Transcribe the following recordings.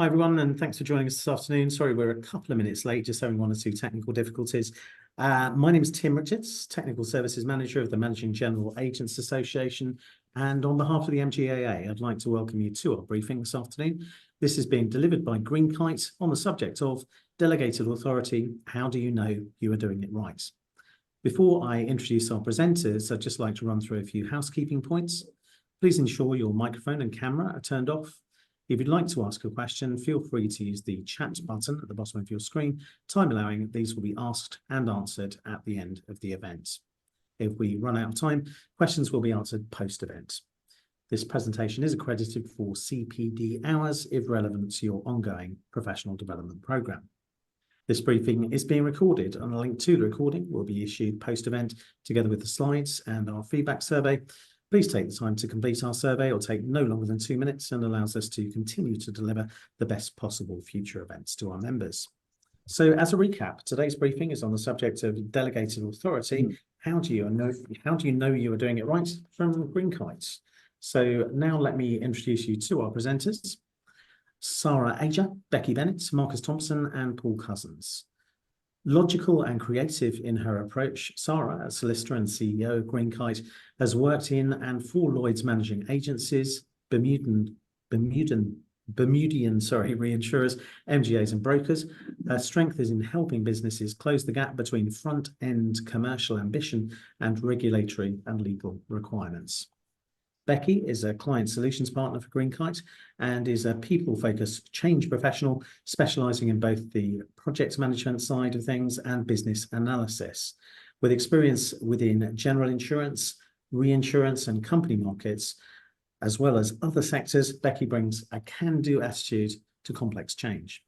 Hi everyone, and thanks for joining us this afternoon. Sorry, we're a couple of minutes late, just having one or two technical difficulties. My name is Tim Richards, Technical Services Manager of the Managing General Agents Association. And on behalf of the MGAA, I'd like to welcome you to our briefing this afternoon. This is being delivered by GreenKite on the subject of Delegated Authority. How do you know you are doing it right? Before I introduce our presenters, I'd just like to run through a few housekeeping points. Please ensure your microphone and camera are turned off. If you'd like to ask a question, feel free to use the chat button at the bottom of your screen. Time allowing, these will be asked and answered at the end of the event. If we run out of time, questions will be answered post-event. This presentation is accredited for CPD hours if relevant to your ongoing professional development programme. This briefing is being recorded, and a link to the recording will be issued post-event together with the slides and our feedback survey. Please take the time to complete our survey. It will take no longer than 2 minutes and allows us to continue to deliver the best possible future events to our members. So as a recap, today's briefing is on the subject of delegated authority. How do you know you are doing it right from GreenKite? So now let me introduce you to our presenters. Sarah Aja, Becky Bennett, Marcus Thompson and Paul Cousins. Logical and creative in her approach, Sarah, a solicitor and CEO of GreenKite, has worked in and for Lloyd's managing agencies, Bermudian reinsurers, MGAs and brokers. Her strength is in helping businesses close the gap between front-end commercial ambition and regulatory and legal requirements. Becky is a client solutions partner for GreenKite and is a people-focused change professional specialising in both the project management side of things and business analysis. With experience within general insurance, reinsurance and company markets, as well as other sectors, Becky brings a can-do attitude to complex change.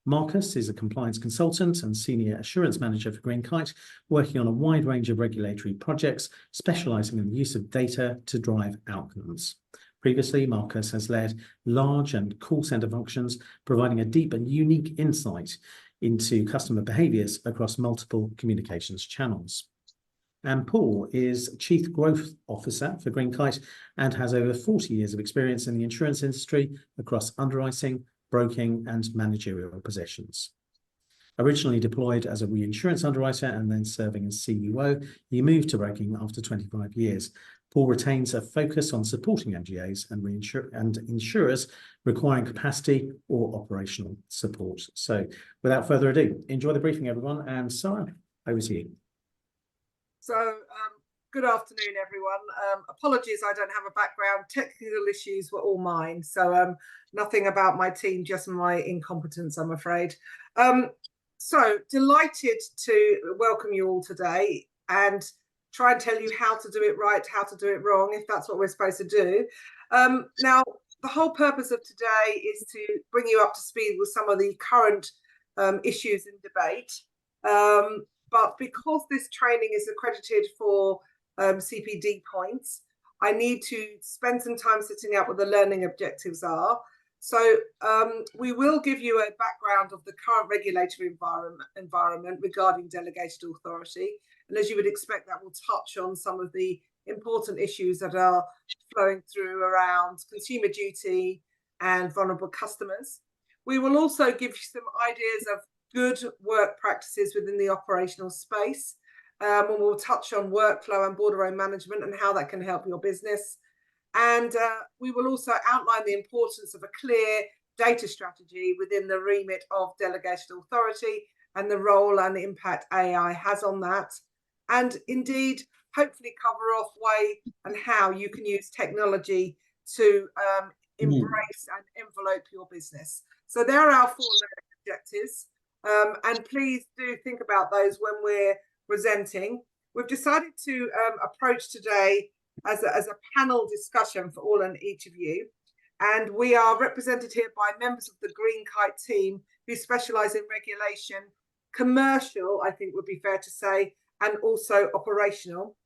Marcus is a compliance consultant and senior assurance manager for GreenKite, working on a wide range of regulatory projects, specialising in the use of data to drive outcomes. Previously, Marcus has led large and call centre functions, providing a deep and unique insight into customer behaviours across multiple communications channels. And Paul is Chief Growth Officer for GreenKite and has over 40 years of experience in the insurance industry across underwriting, broking and managerial positions. Originally deployed as a reinsurance underwriter and then serving as CUO, he moved to broking after 25 years. Paul retains a focus on supporting MGAs and insurers requiring capacity or operational support. So without further ado, enjoy the briefing, everyone. And Sarah, over to you. So good afternoon, everyone. Apologies, I don't have a background. Technical issues were all mine. So nothing about my team, just my incompetence, I'm afraid. So delighted to welcome you all today and try and tell you how to do it right, how to do it wrong, if that's what we're supposed to do. Now, the whole purpose of today is to bring you up to speed with some of the current issues in debate. But because this training is accredited for CPD points, I need to spend some time setting out what the learning objectives are. So we will give you a background of the current regulatory environment regarding delegated authority. And as you would expect, that will touch on some of the important issues that are flowing through around consumer duty and vulnerable customers. We will also give you some ideas of good work practices within the operational space. And we'll touch on workflow and bordereaux management and how that can help your business. And we will also outline the importance of a clear data strategy within the remit of delegated authority and the role and the impact AI has on that. And indeed, hopefully cover off way and how you can use technology to embrace and envelope your business. So there are our 4 objectives. And please do think about those when we're presenting. We've decided to approach today as a panel discussion for all and each of you. And we are represented here by members of the GreenKite team who specialise in regulation, commercial, I think would be fair to say, and also operational.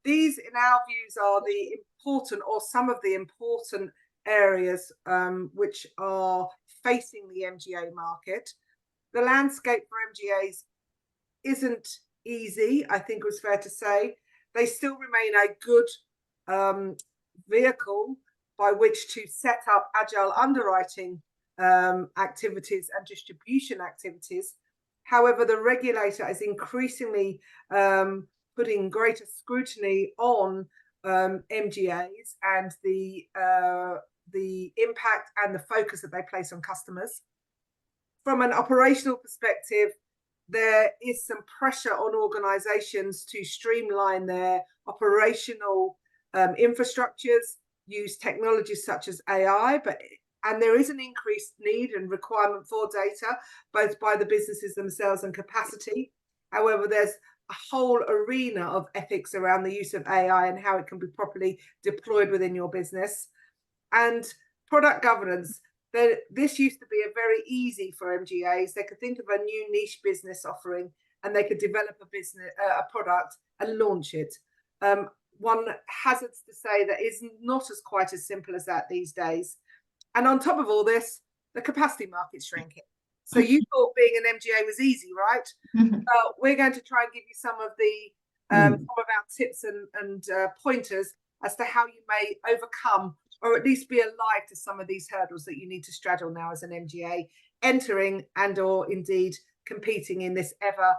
These, in our views, are the important or some of the important areas which are facing the MGA market. The landscape for MGAs isn't easy, I think it was fair to say. They still remain a good vehicle by which to set up agile underwriting activities and distribution activities. However, the regulator is increasingly putting greater scrutiny on MGAs and the impact and the focus that they place on customers. From an operational perspective, there is some pressure on organizations to streamline their operational infrastructures, use technologies such as AI, and there is an increased need and requirement for data, both by the businesses themselves and capacity. However, there's a whole arena of ethics around the use of AI and how it can be properly deployed within your business. And product governance. This used to be very easy for MGAs. They could think of a new niche business offering and they could develop a product and launch it. One hazards to say that is not quite as simple as that these days. And on top of all this, the capacity market's shrinking. So you thought being an MGA was easy, right? We're going to try and give you some of our tips and pointers as to how you may overcome or at least be alive to some of these hurdles that you need to straddle now as an MGA, entering and or indeed competing in this ever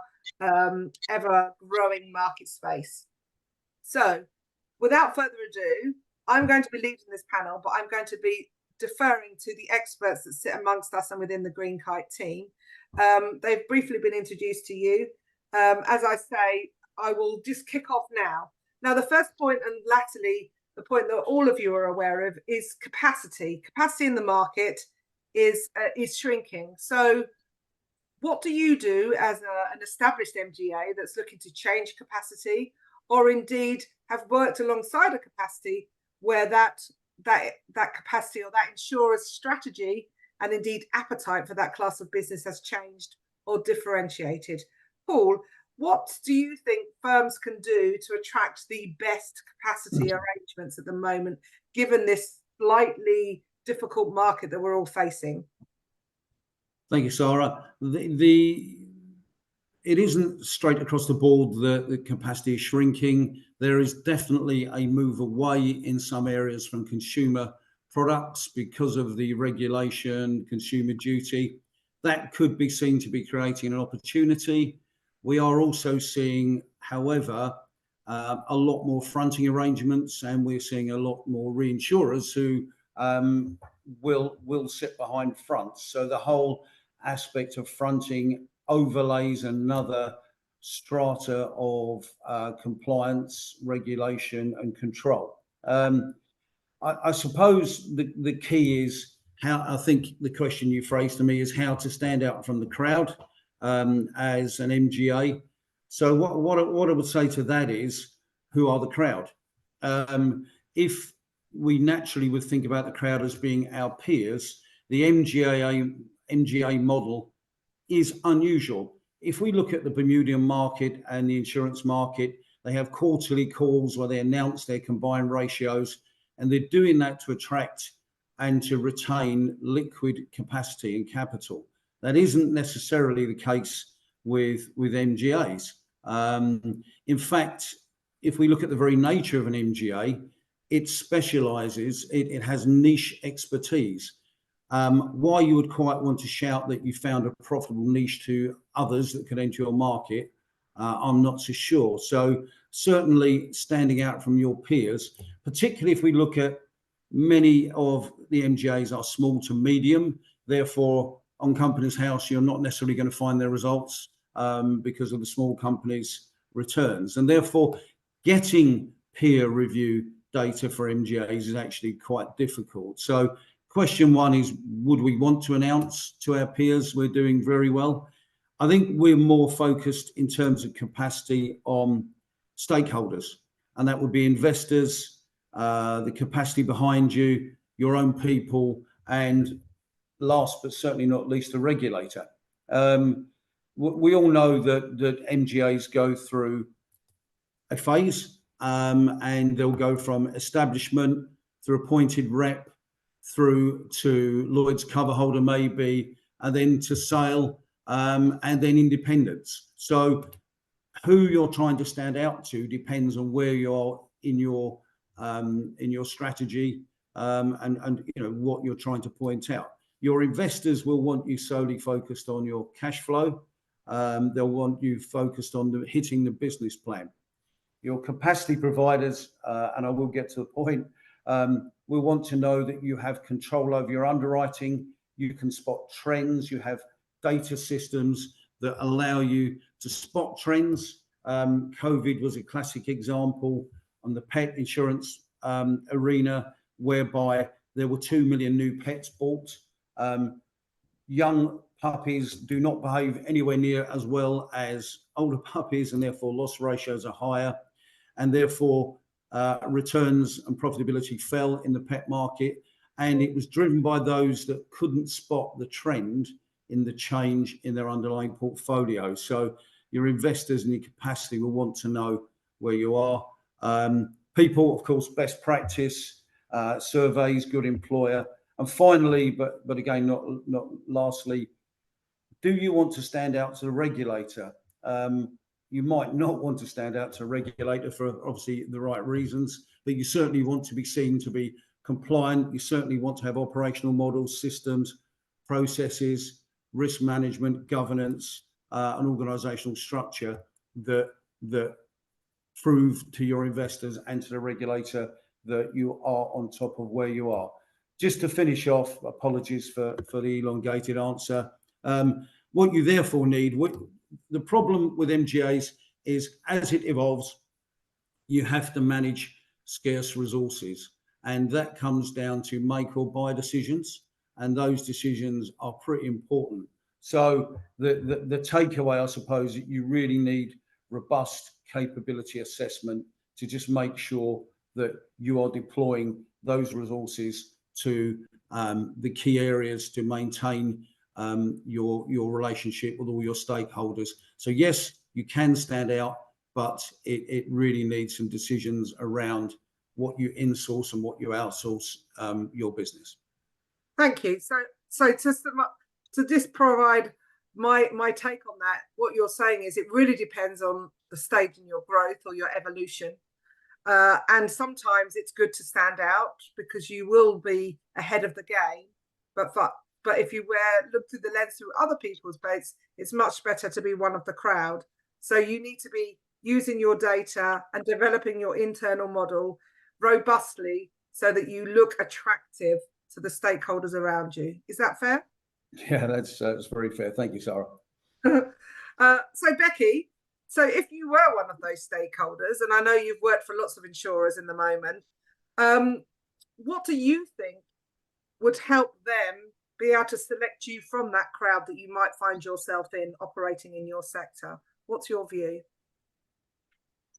growing market space. So without further ado, I'm going to be leading this panel, but I'm going to be deferring to the experts that sit amongst us and within the GreenKite team. They've briefly been introduced to you. As I say, I will just kick off now. Now, the first point, and latterly the point that all of you are aware of, is capacity. Capacity in the market is shrinking. So what do you do as an established MGA that's looking to change capacity, or indeed have worked alongside a capacity where that capacity or that insurer's strategy and indeed appetite for that class of business has changed or differentiated? Paul, what do you think firms can do to attract the best capacity arrangements at the moment, given this slightly difficult market that we're all facing? Thank you, Sarah. It isn't straight across the board that the capacity is shrinking. There is definitely a move away in some areas from consumer products because of the regulation, consumer duty. That could be seen to be creating an opportunity. We are also seeing, however, a lot more fronting arrangements, and we're seeing a lot more reinsurers who will sit behind fronts. So the whole aspect of fronting overlays another strata of compliance, regulation, and control. I suppose the key is how, I think the question you phrased to me is how to stand out from the crowd as an MGA. So what I would say to that is, who are the crowd? If we naturally would think about the crowd as being our peers, the MGA model is unusual. If we look at the Bermudian market and the insurance market, they have quarterly calls where they announce their combined ratios, and they're doing that to attract and to retain liquid capacity and capital. That isn't necessarily the case with MGAs. In fact, if we look at the very nature of an MGA, it specializes, it has niche expertise. Why you would quite want to shout that you found a profitable niche to others that could enter your market, I'm not so sure. So certainly standing out from your peers, particularly if we look at many of the MGAs are small to medium, therefore on Companies House, you're not necessarily going to find their results because of the small companies' returns. And therefore getting peer review data for MGAs is actually quite difficult. So question one is, would we want to announce to our peers we're doing very well? I think we're more focused in terms of capacity on stakeholders, and that would be investors, the capacity behind you, your own people, and last but certainly not least, the regulator. We all know that MGAs go through a phase, and they'll go from establishment through appointed rep, through to Lloyd's cover holder maybe, and then to sale, and then independence. So who you're trying to stand out to depends on where you're in your strategy, and you know what you're trying to point out. Your investors will want you solely focused on your cash flow. They'll want you focused on hitting the business plan. Your capacity providers, and I will get to the point, will want to know that you have control over your underwriting. You can spot trends. You have data systems that allow you to spot trends. COVID was a classic example on the pet insurance arena, whereby there were 2 million new pets bought. Young puppies do not behave anywhere near as well as older puppies, and therefore loss ratios are higher, and therefore returns and profitability fell in the pet market. And it was driven by those that couldn't spot the trend in the change in their underlying portfolio. So your investors and your capacity will want to know where you are. People, of course, best practice, surveys, good employer. And finally, but again, not lastly, do you want to stand out to the regulator? You might not want to stand out to a regulator for obviously the right reasons, but you certainly want to be seen to be compliant. You certainly want to have operational models, systems, processes, risk management, governance, an organizational structure that prove to your investors and to the regulator that you are on top of where you are. Just to finish off, apologies for the elongated answer. What you therefore need, the problem with MGAs is as it evolves, you have to manage scarce resources. And that comes down to make or buy decisions. And those decisions are pretty important. So the takeaway, I suppose, that you really need robust capability assessment to just make sure that you are deploying those resources to the key areas to maintain your relationship with all your stakeholders. So yes, you can stand out, but it really needs some decisions around what you insource and what you outsource your business. Thank you. So to just provide my take on that, what you're saying is it really depends on the stage in your growth or your evolution. And sometimes it's good to stand out because you will be ahead of the game. But if you look through the lens through other people's boats, it's much better to be one of the crowd. So you need to be using your data and developing your internal model robustly so that you look attractive to the stakeholders around you. Is that fair? Yeah, that's very fair. Thank you, Sarah. So Becky, so if you were one of those stakeholders, and I know you've worked for lots of insurers in the moment, what do you think would help them be able to select you from that crowd that you might find yourself in operating in your sector? What's your view?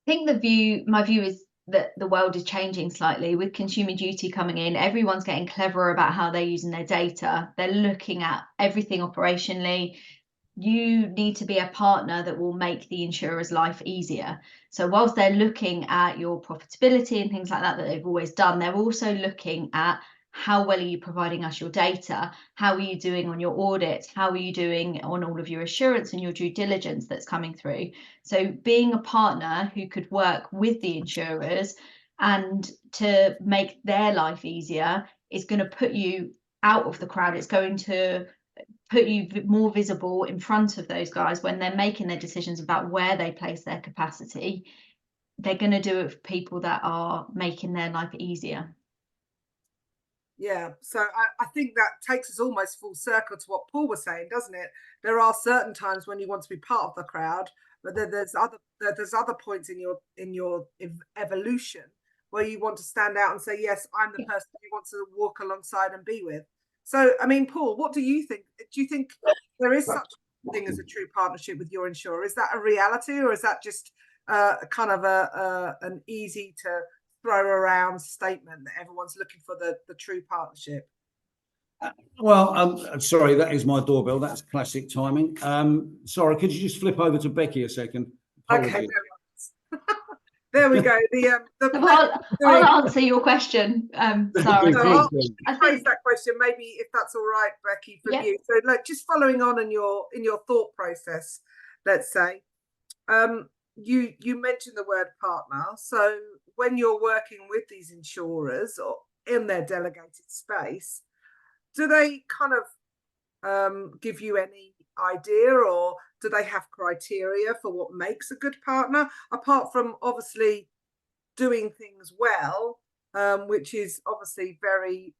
I think my view is that the world is changing slightly with Consumer Duty coming in. Everyone's getting cleverer about how they're using their data. They're looking at everything operationally. You need to be a partner that will make the insurer's life easier. So whilst they're looking at your profitability and things like that they've always done, they're also looking at how well are you providing us your data? How are you doing on your audits? How are you doing on all of your assurance and your due diligence that's coming through? So being a partner who could work with the insurers and to make their life easier is going to put you out of the crowd. It's going to put you more visible in front of those guys when they're making their decisions about where they place their capacity. They're going to do it for people that are making their life easier. Yeah, so I think that takes us almost full circle to what Paul was saying, doesn't it? There are certain times when you want to be part of the crowd, but then there's other points in your evolution where you want to stand out and say, yes, I'm the person you want to walk alongside and be with. So, I mean, Paul, what do you think? Do you think there is such a thing as a true partnership with your insurer? Is that a reality, or is that just kind of an easy to throw around statement that everyone's looking for the true partnership? Well, I'm sorry, that is my doorbell. That's classic timing. Sorry, could you just flip over to Becky a second? Apologies. Okay, there we go. I'll answer your question, Sarah. I'll phrase that question, maybe, if that's all right, Becky, for you. So, like, just following on in your thought process, let's say, you mentioned the word partner. So when you're working with these insurers or in their delegated space, do they kind of give you any idea, or do they have criteria for what makes a good partner, apart from obviously doing things well, which is obviously very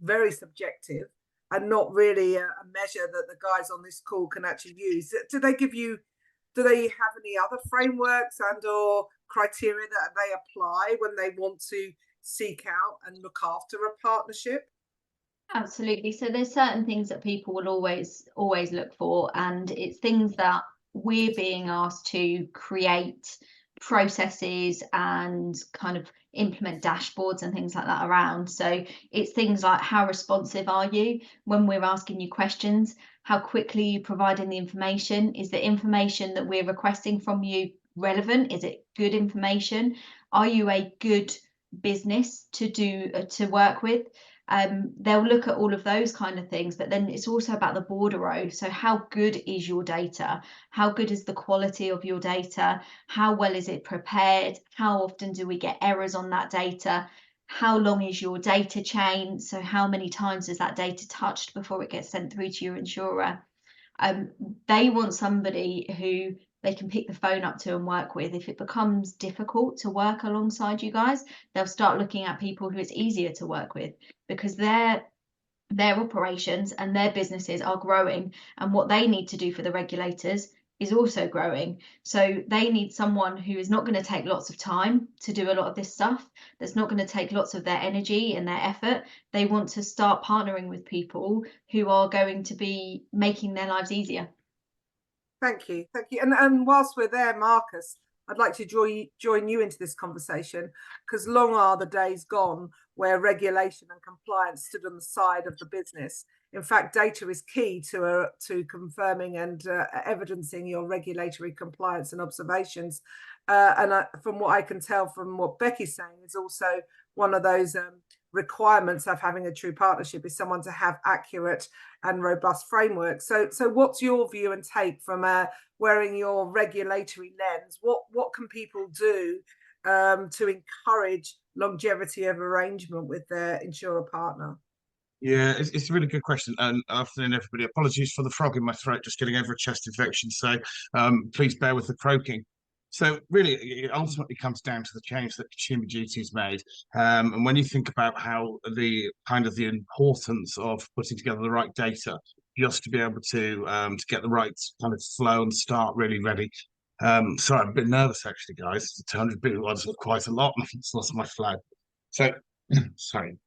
very subjective and not really a measure that the guys on this call can actually use? Do they have any other frameworks and or criteria that they apply when they want to seek out and look after a partnership? Absolutely. So there's certain things that people will always look for, and it's things that we're being asked to create processes and kind of implement dashboards and things like that around. So it's things like, how responsive are you when we're asking you questions? How quickly are you providing the information? Is the information that we're requesting from you relevant? Is it good information? Are you a good business to work with? They'll look at all of those kind of things, but then it's also about the bordereaux. So how good is your data? How good is the quality of your data? How well is it prepared? How often do we get errors on that data? How long is your data chain? So how many times is that data touched before it gets sent through to your insurer? They want somebody who they can pick the phone up to and work with. If it becomes difficult to work alongside you guys, they'll start looking at people who it's easier to work with, because their operations and their businesses are growing, and what they need to do for the regulators is also growing. So they need someone who is not going to take lots of time to do a lot of this stuff, that's not going to take lots of their energy and their effort. They want to start partnering with people who are going to be making their lives easier. Thank you. And whilst we're there, Marcus, I'd like to join you into this conversation, because long are the days gone where regulation and compliance stood on the side of the business. In fact, data is key to confirming and evidencing your regulatory compliance and observations. From what I can tell from what Becky's saying, is also one of those requirements of having a true partnership is someone to have accurate and robust framework. So what's your view and take from wearing your regulatory lens? What can people do to encourage longevity of arrangement with their insurer partner? Yeah, it's a really good question. And afternoon, everybody. Apologies for the frog in my throat, just getting over a chest infection. So please bear with the croaking. So really, it ultimately comes down to the change that Consumer Duty's made. And when you think about how the importance of putting together the right data, just to be able to get the right kind of flow and start really ready. Sorry, I'm a bit nervous actually, guys. 200 billion was quite a lot. I've lost my flag. So sorry.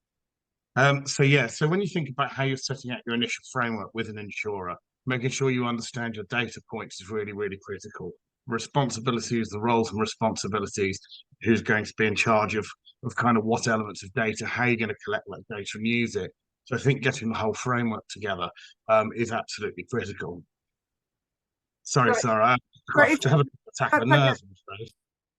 So when you think about how you're setting out your initial framework with an insurer, making sure you understand your data points is really, really critical. Responsibilities, the roles and responsibilities, who's going to be in charge of kind of what elements of data, how you're going to collect that data and use it. So I think getting the whole framework together is absolutely critical. Sorry, Sarah, I have to have an attack of the nerves, I'm afraid.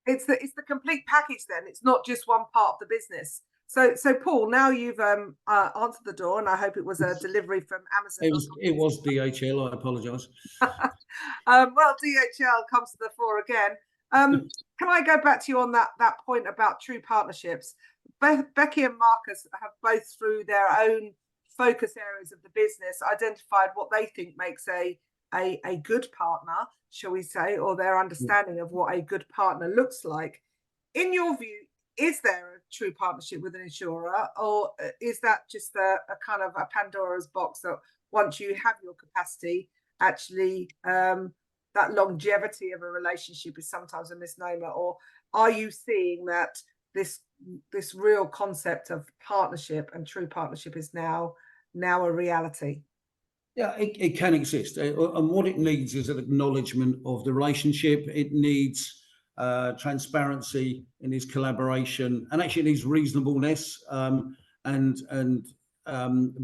It's the complete package then. It's not just one part of the business. So Paul, now you've answered the door, and I hope it was a delivery from Amazon. It was DHL. I apologise. Well, DHL comes to the fore again. Can I go back to you on that point about true partnerships? Becky and Marcus have both, through their own focus areas of the business, identified what they think makes a good partner, shall we say, or their understanding of what a good partner looks like. In your view, is there a true partnership with an insurer, or is that just a kind of a Pandora's box that once you have your capacity, actually that longevity of a relationship is sometimes a misnomer? Or are you seeing that this real concept of partnership and true partnership is now a reality? Yeah, it can exist, and what it needs is an acknowledgement of the relationship. It needs transparency in his collaboration, and actually it needs reasonableness, and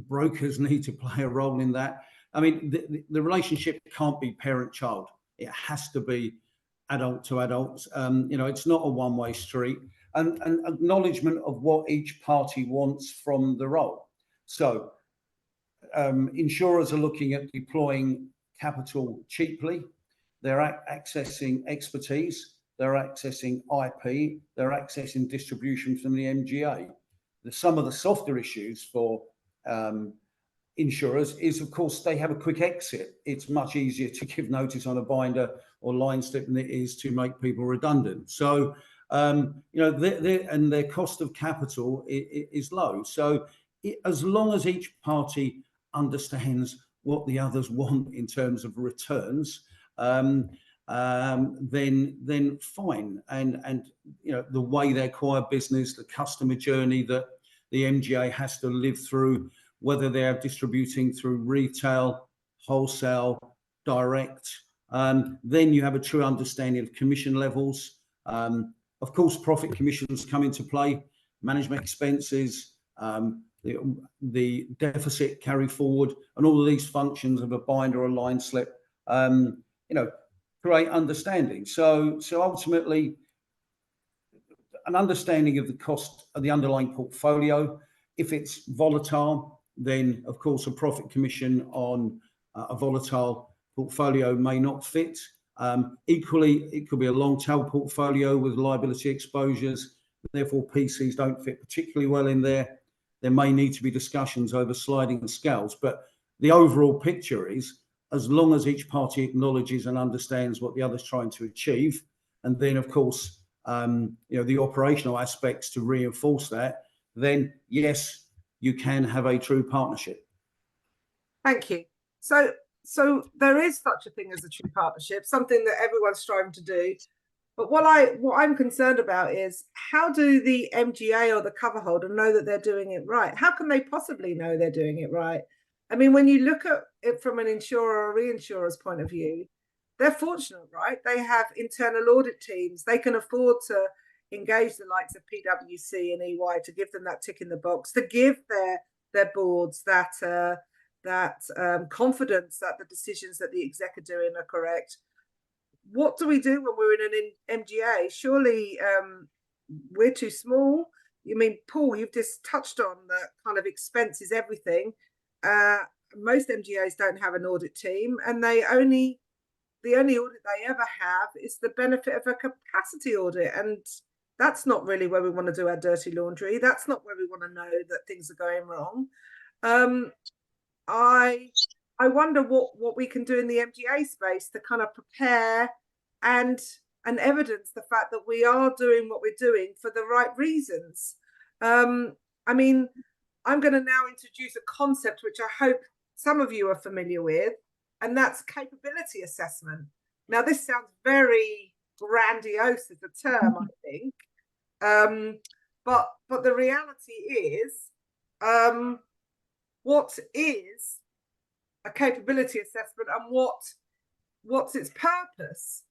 brokers need to play a role in that. I mean, the relationship can't be parent-child. It has to be adult to adults. It's not a one-way street, and acknowledgement of what each party wants from the role. So insurers are looking at deploying capital cheaply. They're accessing expertise. They're accessing IP. They're accessing distribution from the MGA. Some of the softer issues for insurers is, of course, they have a quick exit. It's much easier to give notice on a binder or line slip than it is to make people redundant. So, and their cost of capital is low. So as long as each party understands what the others want in terms of returns, then fine. And the way they acquire business, the customer journey that the MGA has to live through, whether they are distributing through retail, wholesale, direct, then you have a true understanding of commission levels. Of course, profit commissions come into play, management expenses, the deficit carry forward, and all of these functions of a binder or a line slip, create understanding. So ultimately, an understanding of the cost of the underlying portfolio. If it's volatile, then of course a profit commission on a volatile portfolio may not fit. Equally, it could be a long tail portfolio with liability exposures, therefore PCs don't fit particularly well in there. There may need to be discussions over sliding scales, but the overall picture is, as long as each party acknowledges and understands what the other's trying to achieve, and then of course the operational aspects to reinforce that, then yes, you can have a true partnership. Thank you. So there is such a thing as a true partnership, something that everyone's striving to do. But what I'm concerned about is, how do the MGA or the cover holder know that they're doing it right? How can they possibly know they're doing it right? I mean, when you look at it from an insurer or reinsurer's point of view, they're fortunate, right? They have internal audit teams. They can afford to engage the likes of PwC and EY to give them that tick in the box, to give their boards that confidence that the decisions that the exec are doing are correct. What do we do when we're in an MGA? Surely we're too small. You mean, Paul, you've just touched on the kind of expense is everything. Most MGAs don't have an audit team, and the only audit they ever have is the benefit of a capacity audit. And that's not really where we want to do our dirty laundry. That's not where we want to know that things are going wrong. I wonder what we can do in the MGA space to kind of prepare and evidence the fact that we are doing what we're doing for the right reasons. I mean, I'm going to now introduce a concept which I hope some of you are familiar with, and that's capability assessment. Now, this sounds very grandiose as a term, I think, but the reality is, what is a capability assessment, and what's its purpose?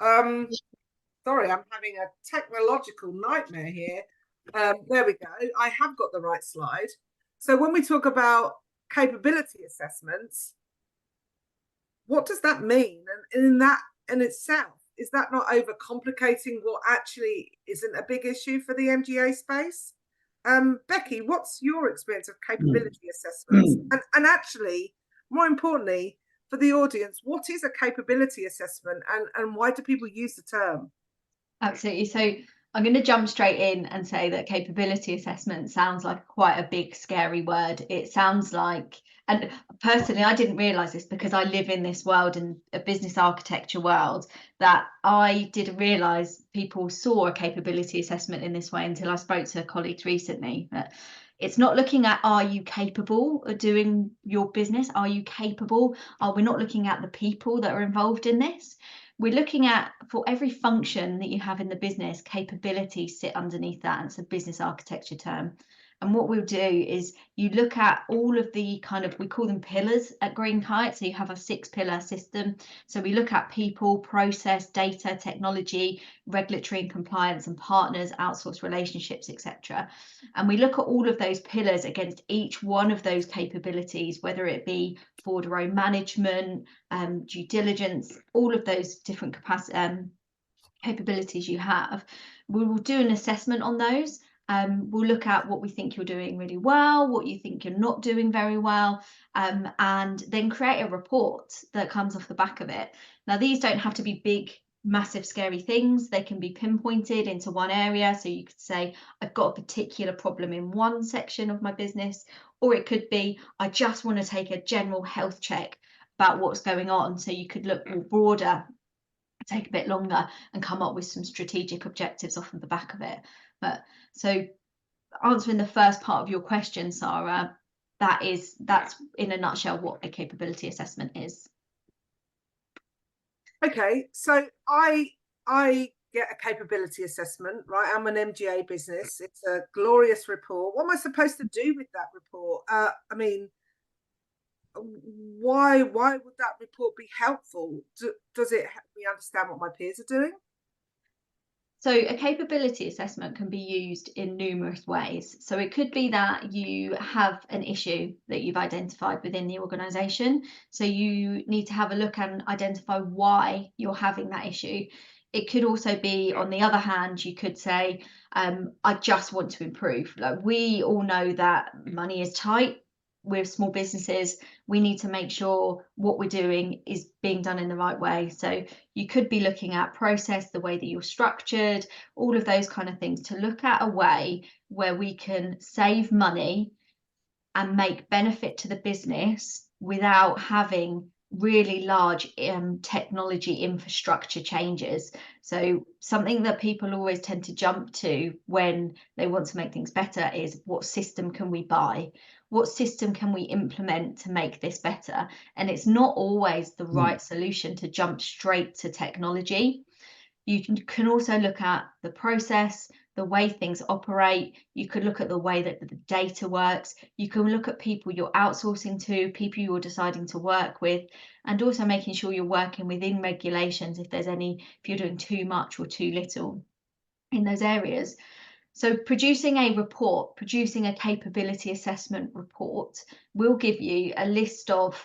Sorry, I'm having a technological nightmare here. There we go. I have got the right slide. So when we talk about capability assessments, what does that mean? And in that in itself, is that not overcomplicating what actually isn't a big issue for the MGA space? Becky, what's your experience of capability assessments? And actually, more importantly, for the audience, what is a capability assessment, and why do people use the term? Absolutely. So I'm going to jump straight in and say that capability assessment sounds like quite a big, scary word. It sounds like, and personally, I didn't realize this because I live in this world, in a business architecture world, that I didn't realize people saw a capability assessment in this way until I spoke to colleagues recently. But it's not looking at, are you capable of doing your business? Are you capable? We're not looking at the people that are involved in this. We're looking at, for every function that you have in the business, capabilities sit underneath that, and it's a business architecture term. And what we'll do is you look at all of the kind of, we call them pillars at GreenKite. So you have a 6-pillar system. So we look at people, process, data, technology, regulatory and compliance, and partners, outsourced relationships, etc. And we look at all of those pillars against each one of those capabilities, whether it be bordereaux management, due diligence, all of those different capabilities you have. We will do an assessment on those. We'll look at what we think you're doing really well, what you think you're not doing very well, and then create a report that comes off the back of it. Now, these don't have to be big, massive, scary things. They can be pinpointed into one area. So you could say, I've got a particular problem in one section of my business, or it could be, I just want to take a general health check about what's going on. So you could look more broader, take a bit longer, and come up with some strategic objectives off of the back of it. But so answering the first part of your question, Sarah, that's in a nutshell what a capability assessment is. Okay, so I get a capability assessment, right? I'm an MGA business. It's a glorious report. What am I supposed to do with that report? I mean, why would that report be helpful? Does it help me understand what my peers are doing? So a capability assessment can be used in numerous ways. So it could be that you have an issue that you've identified within the organisation. So you need to have a look and identify why you're having that issue. It could also be, on the other hand, you could say, I just want to improve. Like, we all know that money is tight. We're small businesses. We need to make sure what we're doing is being done in the right way. So you could be looking at process, the way that you're structured, all of those kind of things, to look at a way where we can save money and make benefit to the business without having really large technology infrastructure changes. So something that people always tend to jump to when they want to make things better is, what system can we buy? What system can we implement to make this better? And it's not always the right solution to jump straight to technology. You can also look at the process, the way things operate. You could look at the way that the data works. You can look at people you're outsourcing to, people you're deciding to work with, and also making sure you're working within regulations if you're doing too much or too little in those areas. So producing a capability assessment report will give you a list of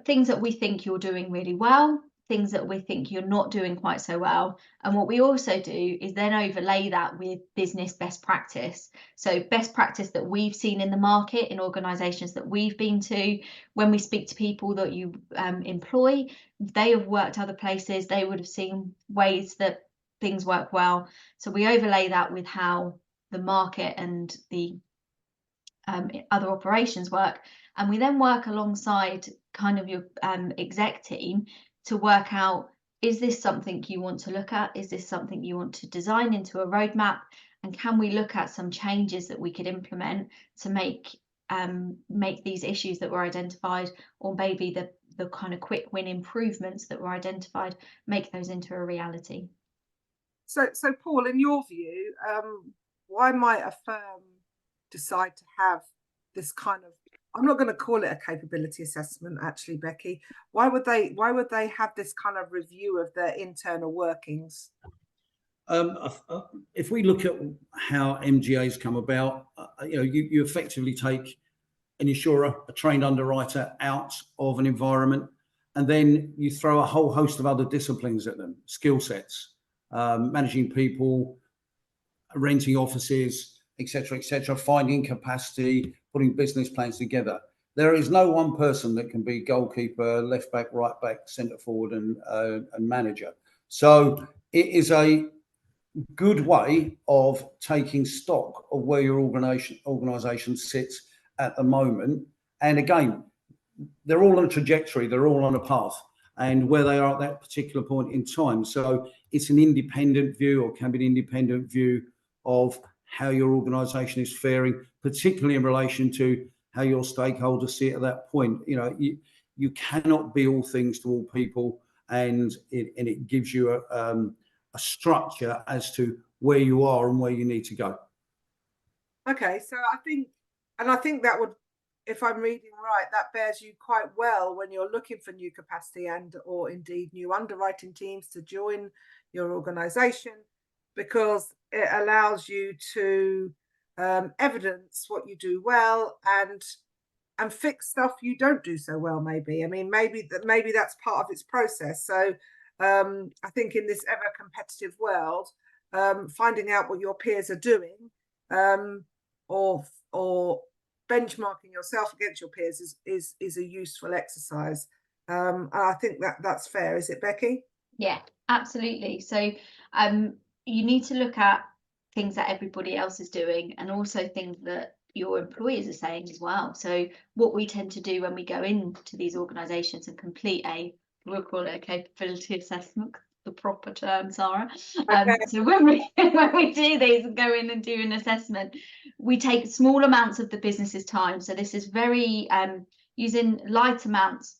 things that we think you're doing really well, things that we think you're not doing quite so well. And what we also do is then overlay that with business best practice. So best practice that we've seen in the market, in organisations that we've been to. When we speak to people that you employ, they have worked other places, they would have seen ways that things work well. So we overlay that with how the market and the other operations work, and we then work alongside kind of your exec team to work out, is this something you want to look at? Is this something you want to design into a roadmap? And can we look at some changes that we could implement to make these issues that were identified, or maybe the kind of quick win improvements that were identified, make those into a reality? So Paul, in your view, why might a firm decide to have this kind of, I'm not going to call it a capability assessment, actually, Becky. Why would they have this kind of review of their internal workings? If we look at how MGAs come about, you effectively take an insurer, a trained underwriter, out of an environment, and then you throw a whole host of other disciplines at them, skill sets, managing people, renting offices, etc., finding capacity, putting business plans together. There is no one person that can be goalkeeper, left back, right back, centre forward, and manager. So it is a good way of taking stock of where your organisation sits at the moment. And again, they're all on a trajectory, they're all on a path, and where they are at that particular point in time. So it's an independent view, or can be an independent view, of how your organisation is faring, particularly in relation to how your stakeholders see it at that point. You cannot be all things to all people, and it gives you a structure as to where you are and where you need to go. Okay, so I think that would, if I'm reading right, that bears you quite well when you're looking for new capacity or indeed new underwriting teams to join your organisation, because it allows you to evidence what you do well and fix stuff you don't do so well. Maybe that's part of its process. So I think in this ever competitive world, finding out what your peers are doing, or benchmarking yourself against your peers is a useful exercise. And I think that's fair. Is it, Becky? Yeah, absolutely. So you need to look at things that everybody else is doing, and also things that your employers are saying as well. So what we tend to do when we go into these organisations and complete we'll call it a capability assessment, the proper term, Sarah. So when we do these and go in and do an assessment, we take small amounts of the business's time. So this is very using light amounts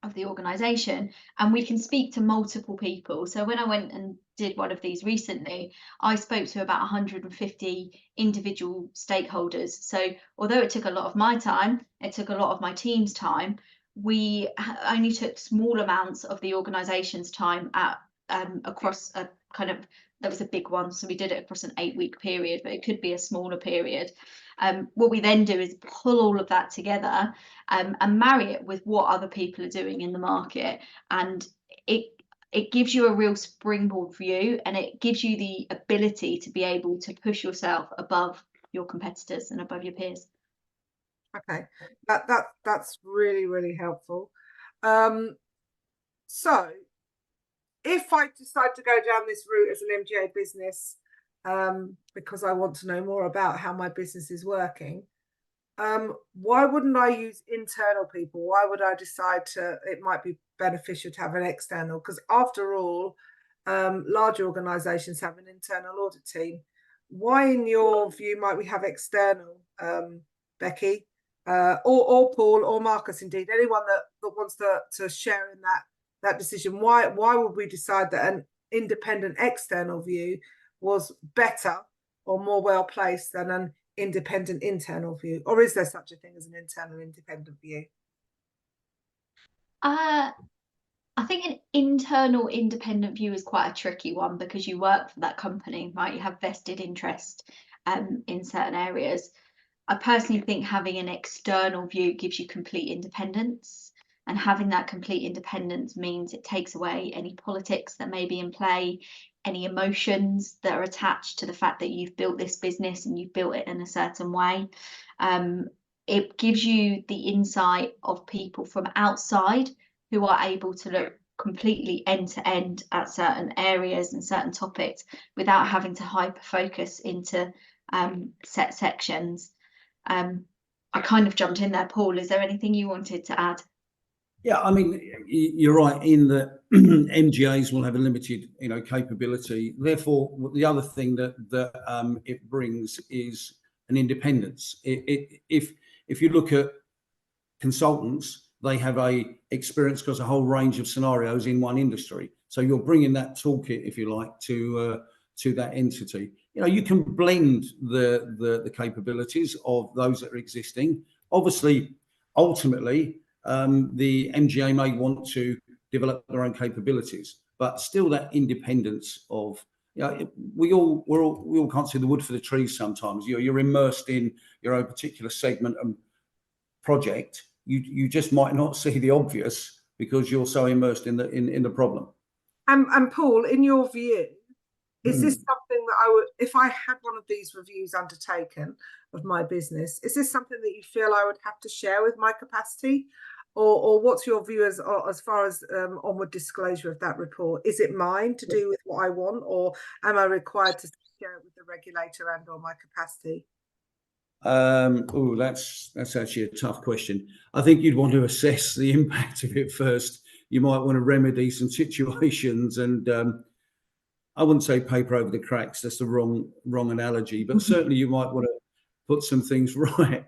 of the organisation, and we can speak to multiple people. So when I went and did one of these recently, I spoke to about 150 individual stakeholders. So although it took a lot of my time, it took a lot of my team's time, we only took small amounts of the organisation's time at across a kind of, that was a big one, so we did it across an 8-week period, but it could be a smaller period. What we then do is pull all of that together and marry it with what other people are doing in the market, and it gives you a real springboard view, and it gives you the ability to be able to push yourself above your competitors and above your peers. Okay, that's really, really helpful. So if I decide to go down this route as an MGA business, because I want to know more about how my business is working, why wouldn't I use internal people? Why would I decide it might be beneficial to have an external? Because after all, large organizations have an internal audit team. Why, in your view, might we have external, Becky, or Paul, or Marcus, indeed, anyone that wants to share in that decision? Why would we decide that an independent external view was better or more well placed than an independent internal view? Or is there such a thing as an internal independent view? I think an internal independent view is quite a tricky one, because you work for that company, right? You have vested interest in certain areas. I personally think having an external view gives you complete independence, and having that complete independence means it takes away any politics that may be in play, any emotions that are attached to the fact that you've built this business and you've built it in a certain way. It gives you the insight of people from outside who are able to look completely end to end at certain areas and certain topics without having to hyper focus into set sections. I kind of jumped in there, Paul. Is there anything you wanted to add? Yeah, I mean, you're right in that MGAs will have a limited, capability. Therefore, the other thing that it brings is an independence. If you look at consultants, they have a experience across a whole range of scenarios in one industry. So you're bringing that toolkit, if you like, to that entity. You can blend the capabilities of those that are existing. Obviously, ultimately, the MGA may want to develop their own capabilities, but still that independence of, we all can't see the wood for the trees sometimes. You're immersed in your own particular segment and project. You just might not see the obvious because you're so immersed in the problem. And Paul, in your view, is this something that I would, if I had one of these reviews undertaken of my business, is this something that you feel I would have to share with my capacity? Or what's your view as far as onward disclosure of that report? Is it mine to do with what I want, or am I required to share it with the regulator and or my capacity? That's actually a tough question. I think you'd want to assess the impact of it first. You might want to remedy some situations, and I wouldn't say paper over the cracks. That's the wrong analogy, but certainly you might want to put some things right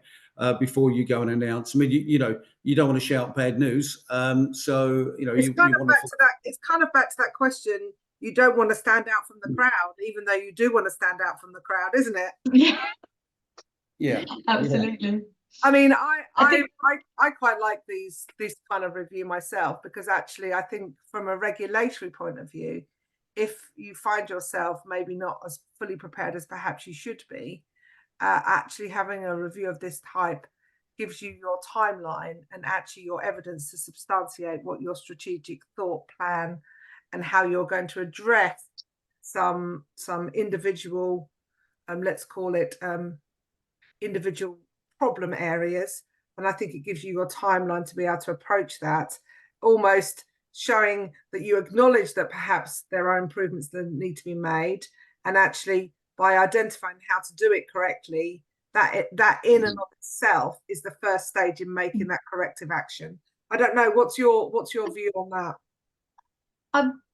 before you go and announce. I mean, you don't want to shout bad news. It's kind of back to that question. You don't want to stand out from the crowd, even though you do want to stand out from the crowd, isn't it? Yeah, absolutely. Yeah. I mean, I quite like these kind of review myself, because actually I think from a regulatory point of view, if you find yourself maybe not as fully prepared as perhaps you should be, actually having a review of this type gives you your timeline and actually your evidence to substantiate what your strategic thought plan and how you're going to address some individual, let's call it individual problem areas. And I think it gives you your timeline to be able to approach that, almost showing that you acknowledge that perhaps there are improvements that need to be made, and actually by identifying how to do it correctly, that in and of itself is the first stage in making that corrective action. I don't know, what's your view on that?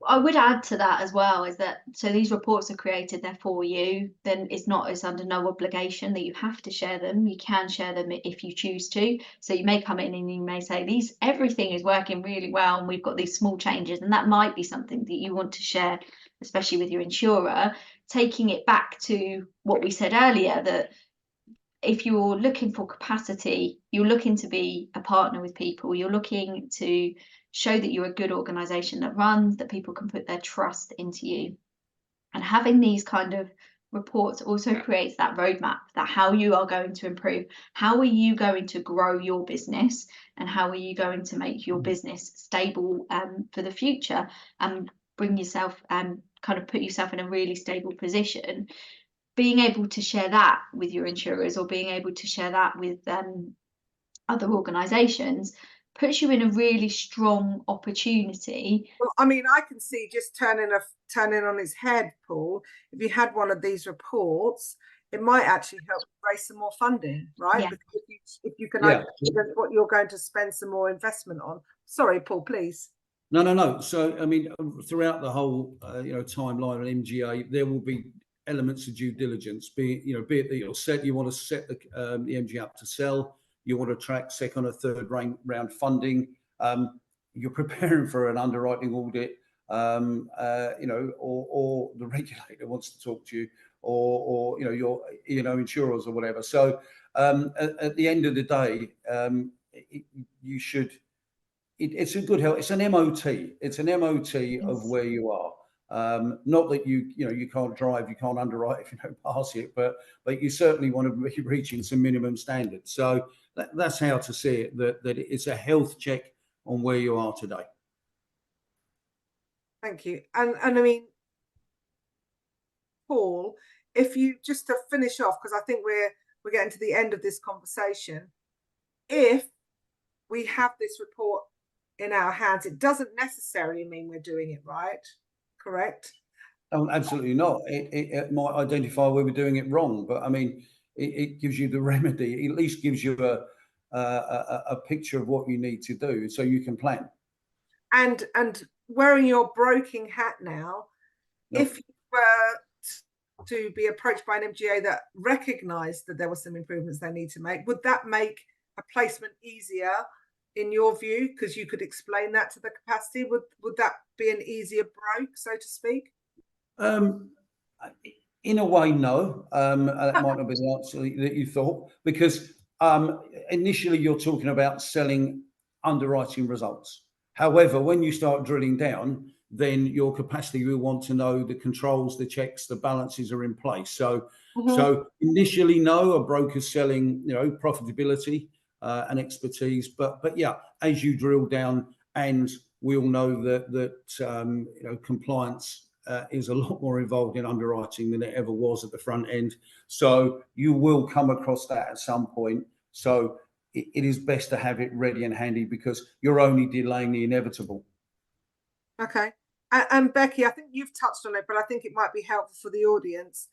I would add to that as well, is that so these reports are created, they're for you, then it's under no obligation that you have to share them. You can share them if you choose to. So you may come in and you may say everything is working really well and we've got these small changes, and that might be something that you want to share, especially with your insurer. Taking it back to what we said earlier, that if you're looking for capacity, you're looking to be a partner with people, you're looking to show that you're a good organization that runs, that people can put their trust into you. And having these kind of reports also creates that roadmap, that how you are going to improve, how are you going to grow your business, and how are you going to make your business stable for the future, and bring yourself and kind of put yourself in a really stable position. Being able to share that with your insurers, or being able to share that with other organizations, puts you in a really strong opportunity. Well, I mean, I can see, just turning on its head, Paul, if you had one of these reports, it might actually help raise some more funding, right? Yeah. Because if you can identify what you're going to spend some more investment on. Sorry, Paul, please. No. So, I mean, throughout the whole, timeline of MGA, there will be elements of due diligence. Be it that you want to set the MGA up to sell, you want to attract second or third round funding, you're preparing for an underwriting audit, or the regulator wants to talk to you, or your insurers or whatever. So at the end of the day, you should. It's a good help. It's an MOT. It's an MOT of where you are. Not that you can't drive, you can't underwrite if you don't pass it, but you certainly want to be reaching some minimum standards. So that's how to see it. That it's a health check on where you are today. Thank you. And I mean, Paul, if you just to finish off, because I think we're getting to the end of this conversation. If we have this report in our hands, it doesn't necessarily mean we're doing it right, correct? Oh, absolutely not. It might identify where we're doing it wrong, but I mean, it gives you the remedy. It at least gives you a picture of what you need to do, so you can plan. And wearing your broking hat now, if you were to be approached by an MGA that recognised that there were some improvements they need to make, would that make a placement easier in your view, because you could explain that to the capacity? Would that be an easier broke, so to speak? In a way, no. That might not be the answer that you thought, because initially you're talking about selling underwriting results. However, when you start drilling down, then your capacity will want to know the controls, the checks, the balances are in place. So, so initially, no, a broker's selling, profitability and expertise, but yeah, as you drill down, and we all know that compliance is a lot more involved in underwriting than it ever was at the front end. So you will come across that at some point. So it is best to have it ready and handy, because you're only delaying the inevitable. Okay. And Becky, I think you've touched on it, but I think it might be helpful for the audience.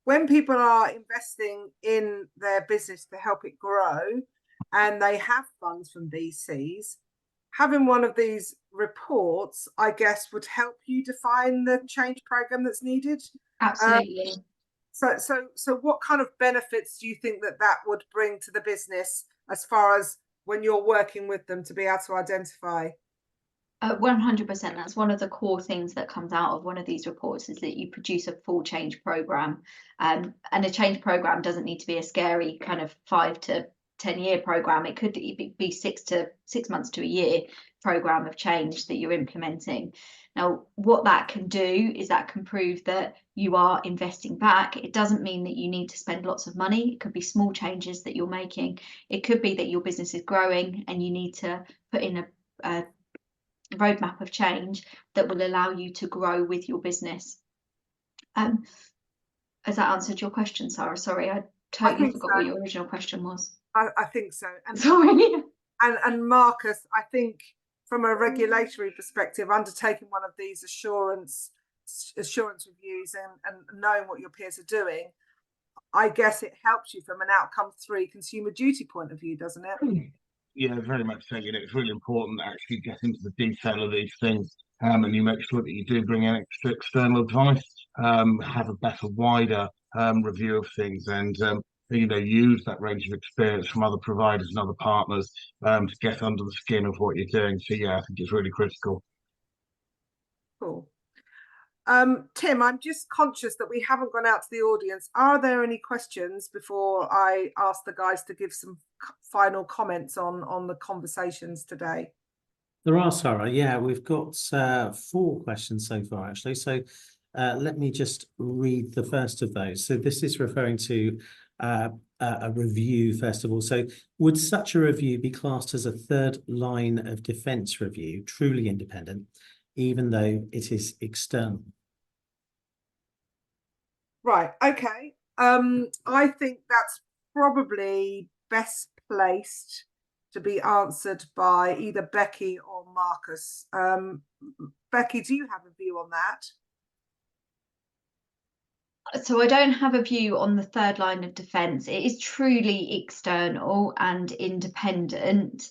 When people are investing in their business to help it grow, and they have funds from VCs, having one of these reports, I guess, would help you define the change program that's needed. Absolutely. So what kind of benefits do you think that would bring to the business, as far as when you're working with them, to be able to identify? 100%. That's one of the core things that comes out of one of these reports, is that you produce a full change program. And a change program doesn't need to be a scary kind of 5 to 10 year program. It could be 6 months to a year program of change that you're implementing. Now, what that can do is that can prove that you are investing back. It doesn't mean that you need to spend lots of money. It could be small changes that you're making. It could be that your business is growing and you need to put in a roadmap of change that will allow you to grow with your business. Has that answered your question, Sarah? Sorry, I totally forgot what your original question was. I think so. And sorry. And Marcus, I think from a regulatory perspective, undertaking one of these assurance reviews and knowing what your peers are doing, I guess it helps you from an outcome 3 consumer duty point of view, doesn't it? Yeah, very much so. You know, it's really important to actually get into the detail of these things, and you make sure that you do bring in external advice, have a better, wider review of things, and you know, use that range of experience from other providers and other partners to get under the skin of what you're doing. So yeah, I think it's really critical. Cool. Tim, I'm just conscious that we haven't gone out to the audience. Are there any questions before I ask the guys to give some final comments on the conversations today? There are, Sarah. Yeah, we've got 4 questions so far, actually. So let me just read the first of those. So this is referring to a review, first of all. So would such a review be classed as a third line of defence review, truly independent, even though it is external? Right, okay. I think that's probably best placed to be answered by either Becky or Marcus. Becky, do you have a view on that? So I don't have a view on the third line of defence. It is truly external and independent.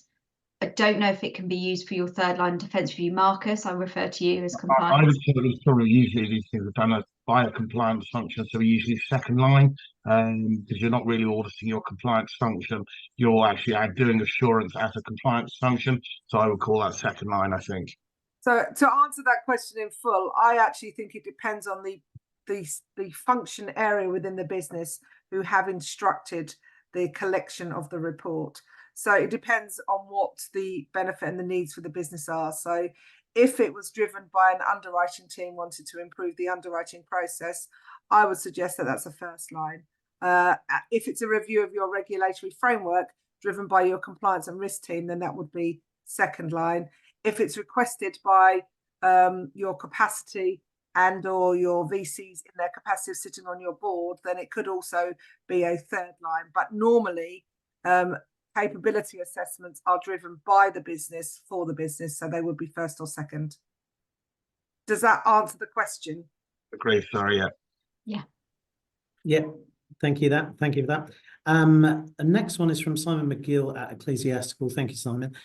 I don't know if it can be used for your third line defence review. Marcus, I refer to you as I compliance. would say that it's probably usually these things are done by a compliance function, so usually second line, because you're not really auditing your compliance function, you're actually doing assurance as a compliance function. So I would call that second line, I think. So to answer that question in full, I actually think it depends on the function area within the business who have instructed the collection of the report. So it depends on what the benefit and the needs for the business are. So if it was driven by an underwriting team wanted to improve the underwriting process, I would suggest that that's a first line. If it's a review of your regulatory framework driven by your compliance and risk team, then that would be second line. If it's requested by your capacity and or your VCs in their capacity of sitting on your board, then it could also be a third line. But normally, capability assessments are driven by the business for the business, so they would be first or second. Does that answer the question? Agree, sorry, yeah. Yeah, thank you for that. The next one is from Simon McGill at Ecclesiastical. Thank you, Simon.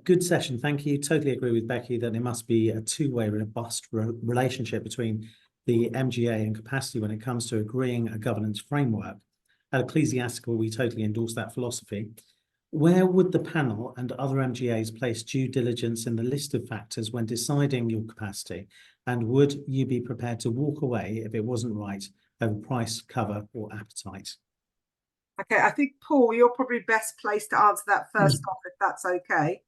Good session, thank you. Totally agree with Becky that there must be a two-way robust relationship between the MGA and capacity when it comes to agreeing a governance framework. At Ecclesiastical, we totally endorse that philosophy. Where would the panel and other MGAs place due diligence in the list of factors when deciding your capacity? And would you be prepared to walk away if it wasn't right over price, cover, or appetite? Okay, I think, Paul, you're probably best placed to answer that first off, if that's okay.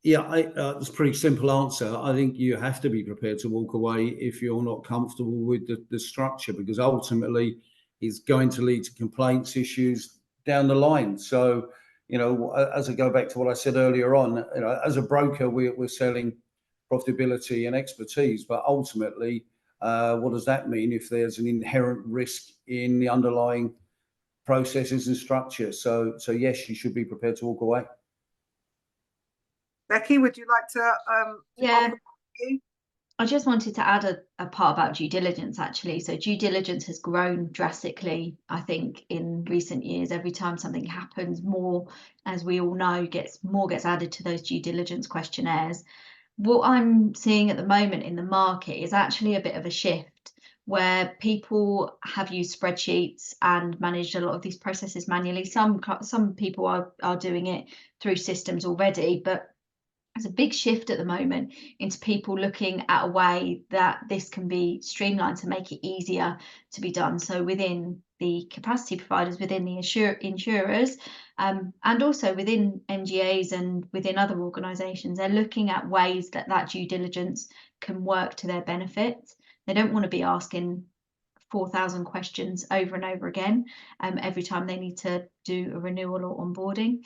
Yeah, it's a pretty simple answer. I think you have to be prepared to walk away if you're not comfortable with the structure, because ultimately it's going to lead to complaints issues down the line. So, you know, as I go back to what I said earlier on, you know, as a broker, we're selling profitability and expertise, but ultimately, what does that mean if there's an inherent risk in the underlying processes and structure? So yes, you should be prepared to walk away. Becky, would you like to Yeah, I just wanted to add a part about due diligence, actually. So due diligence has grown drastically, I think, in recent years. Every time something happens, more, as we all know, gets added to those due diligence questionnaires. What I'm seeing at the moment in the market is actually a bit of a shift where people have used spreadsheets and managed a lot of these processes manually. Some people are doing it through systems already, but there's a big shift at the moment into people looking at a way that this can be streamlined to make it easier to be done. So within the capacity providers, within the insurers, and also within MGAs and within other organisations, they're looking at ways that due diligence can work to their benefit. They don't want to be asking 4,000 questions over and over again every time they need to do a renewal or onboarding.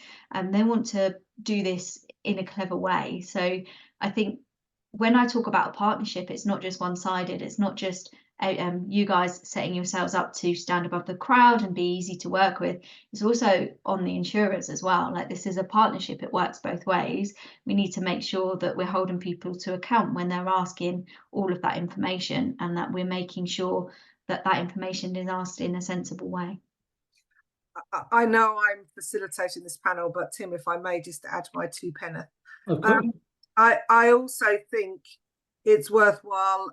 They want to do this in a clever way. So I think when I talk about a partnership, it's not just one-sided. It's not just you guys setting yourselves up to stand above the crowd and be easy to work with. It's also on the insurers as well. Like, this is a partnership, it works both ways. We need to make sure that we're holding people to account when they're asking all of that information, and that we're making sure that that information is asked in a sensible way. I know I'm facilitating this panel, but Tim, if I may just add my two penneth. Of course. I also think it's worthwhile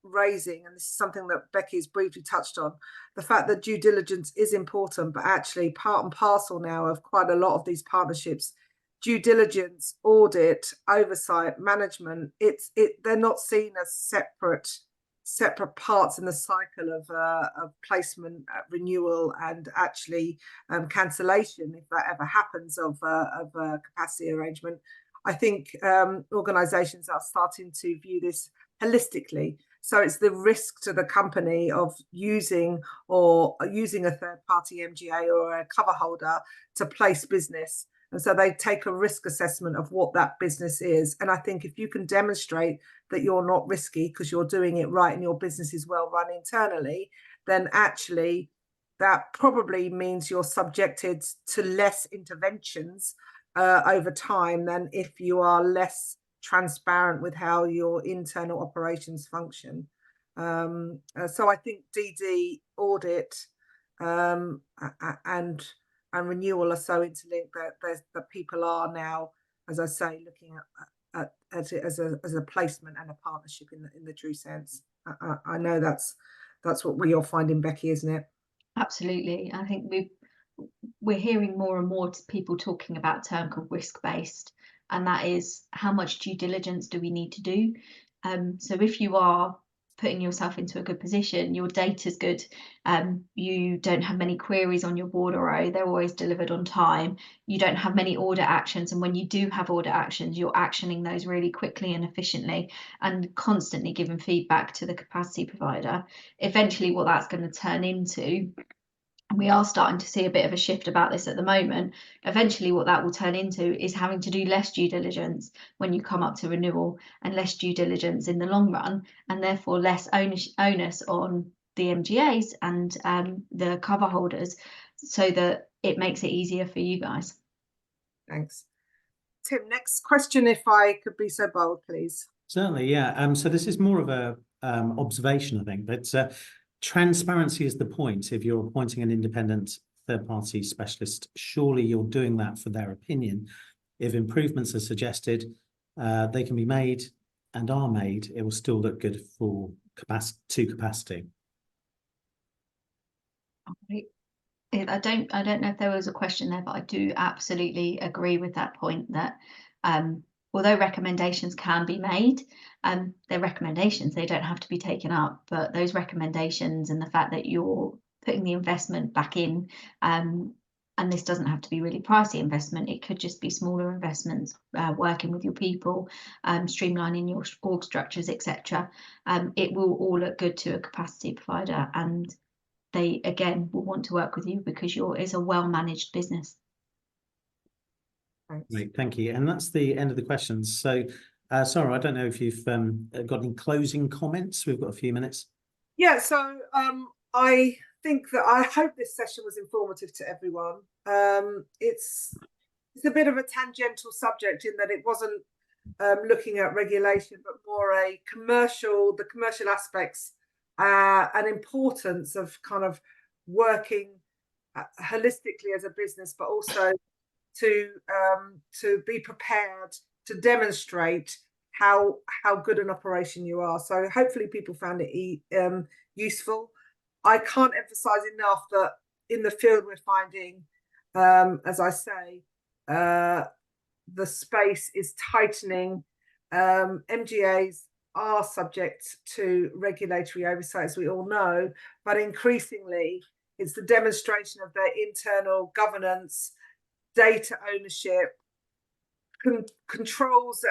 raising, and this is something that Becky has briefly touched on, the fact that due diligence is important, but actually part and parcel now of quite a lot of these partnerships, due diligence, audit, oversight, management, they're not seen as separate parts in the cycle of placement, renewal, and actually cancellation, if that ever happens, of a capacity arrangement. I think organisations are starting to view this holistically. So it's the risk to the company of using a third-party MGA or a cover holder to place business. And so they take a risk assessment of what that business is. And I think if you can demonstrate that you're not risky because you're doing it right and your business is well run internally, then actually that probably means you're subjected to less interventions over time than if you are less transparent with how your internal operations function. So I think DD, audit, and renewal are so interlinked that people are now, as I say, looking at it as a placement and a partnership in the true sense. I know that's what you're finding, Becky, isn't it? Absolutely. I think we're hearing more and more people talking about a term called risk-based, and that is how much due diligence do we need to do. So if you are putting yourself into a good position, your data's good, you don't have many queries on your bordereaux, they're always delivered on time, you don't have many audit actions, and when you do have audit actions, you're actioning those really quickly and efficiently and constantly giving feedback to the capacity provider. Eventually what that's going to turn into, and we are starting to see a bit of a shift about this at the moment, eventually what that will turn into is having to do less due diligence when you come up to renewal, and less due diligence in the long run, and therefore less onus on the MGAs and the cover holders, so that it makes it easier for you guys. Thanks. Tim, next question, if I could be so bold, please. Certainly, yeah. So this is more of a observation, I think, but transparency is the point. If you're appointing an independent third-party specialist, surely you're doing that for their opinion. If improvements are suggested, they can be made and are made. It will still look good for capacity. I don't know if there was a question there, but I do absolutely agree with that point that although recommendations can be made, they're recommendations, they don't have to be taken up, but those recommendations and the fact that you're putting the investment back in, and this doesn't have to be really pricey investment, it could just be smaller investments, working with your people, streamlining your org structures, etc. It will all look good to a capacity provider, and they again will want to work with you because it's a well-managed business. Thanks. Great, thank you. And that's the end of the questions. So, Sarah, I don't know if you've got any closing comments. We've got a few minutes. Yeah, so I think that I hope this session was informative to everyone. It's a bit of a tangential subject in that it wasn't looking at regulation, but more the commercial aspects and importance of kind of working holistically as a business, but also to be prepared to demonstrate how good an operation you are. So hopefully people found it useful. I can't emphasize enough that in the field we're finding, as I say, the space is tightening. MGAs are subject to regulatory oversight, as we all know, but increasingly it's the demonstration of their internal governance, data ownership, controls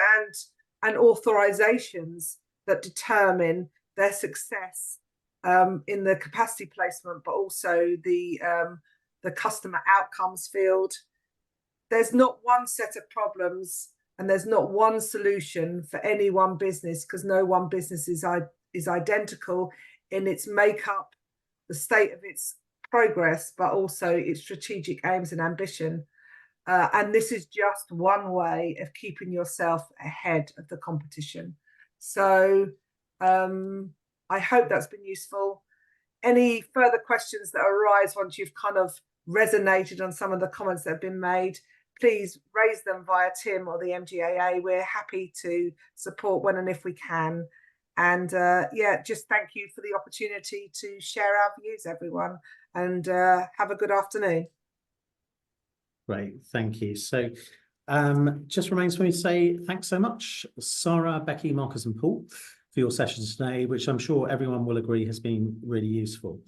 and authorizations that determine their success in the capacity placement, but also the customer outcomes field. There's not one set of problems and there's not one solution for any one business, because no one business is identical in its makeup, the state of its progress, but also its strategic aims and ambition. And this is just one way of keeping yourself ahead of the competition. So I hope that's been useful. any further questions that arise once you've kind of resonated on some of the comments that have been made, please raise them via Tim or the MGAA. We're happy to support when and if we can. And yeah, just thank you for the opportunity to share our views, everyone, and have a good afternoon. Great, thank you. So just remains for me to say thanks so much, Sarah, Becky, Marcus and Paul, for your sessions today, which I'm sure everyone will agree has been really useful.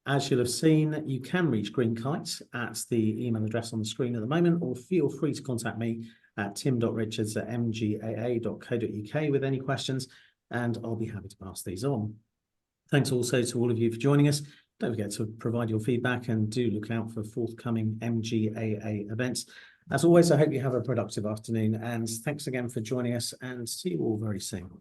As you'll have seen, you can reach GreenKite at the email address on the screen at the moment, or feel free to contact me at tim.richards@mgaa.co.uk with any questions, and I'll be happy to pass these on. Thanks also to all of you for joining us. Don't forget to provide your feedback and do look out for forthcoming MGAA events. As always, I hope you have a productive afternoon, and thanks again for joining us, and see you all very soon.